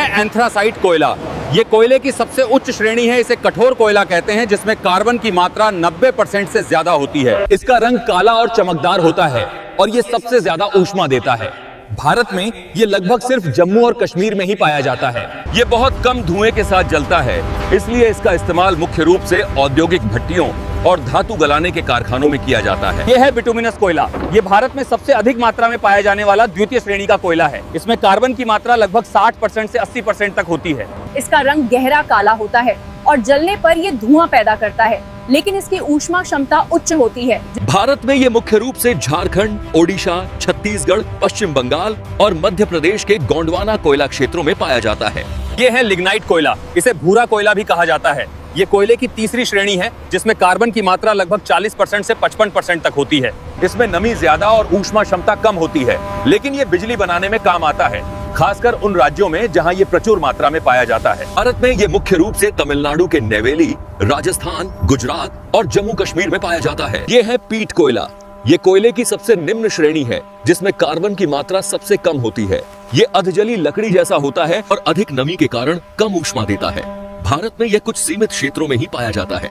है एंथ्रासाइट कोयला। ये कोयले की सबसे उच्च श्रेणी है। इसे कठोर कोयला कहते हैं, जिसमें कार्बन की मात्रा 90% से ज्यादा होती है। इसका रंग काला और चमकदार होता है और ये सबसे ज्यादा ऊष्मा देता है। भारत में ये लगभग सिर्फ जम्मू और कश्मीर में ही पाया जाता है। ये बहुत कम धुएं के साथ जलता है, इसलिए इसका इस्तेमाल मुख्य रूप से औद्योगिक भट्टियों और धातु गलाने के कारखानों में किया जाता है। यह है बिटुमिनस कोयला। ये भारत में सबसे अधिक मात्रा में पाया जाने वाला द्वितीय श्रेणी का कोयला है। इसमें कार्बन की मात्रा लगभग 60% से 80% तक होती है। इसका रंग गहरा काला होता है और जलने पर ये धुआं पैदा करता है, लेकिन इसकी ऊष्मा क्षमता उच्च होती है। भारत में ये मुख्य रूप से झारखंड, ओडिशा, छत्तीसगढ़, पश्चिम बंगाल और मध्य प्रदेश के गोंडवाना कोयला क्षेत्रों में पाया जाता है। ये है लिग्नाइट कोयला। इसे भूरा कोयला भी कहा जाता है। ये कोयले की तीसरी श्रेणी है, जिसमें कार्बन की मात्रा लगभग 40% से 55% तक होती है। इसमें नमी ज्यादा और ऊष्मा क्षमता कम होती है, लेकिन ये बिजली बनाने में काम आता है, खासकर उन राज्यों में जहां ये प्रचुर मात्रा में पाया जाता है। भारत में ये मुख्य रूप से तमिलनाडु के नेवेली, राजस्थान, गुजरात और जम्मू कश्मीर में पाया जाता है। ये है पीट कोयला। ये कोयले की सबसे निम्न श्रेणी है, जिसमें कार्बन की मात्रा सबसे कम होती है। ये अधजली लकड़ी जैसा होता है और अधिक नमी के कारण कम ऊष्मा देता है। भारत में यह कुछ सीमित क्षेत्रों में ही पाया जाता है।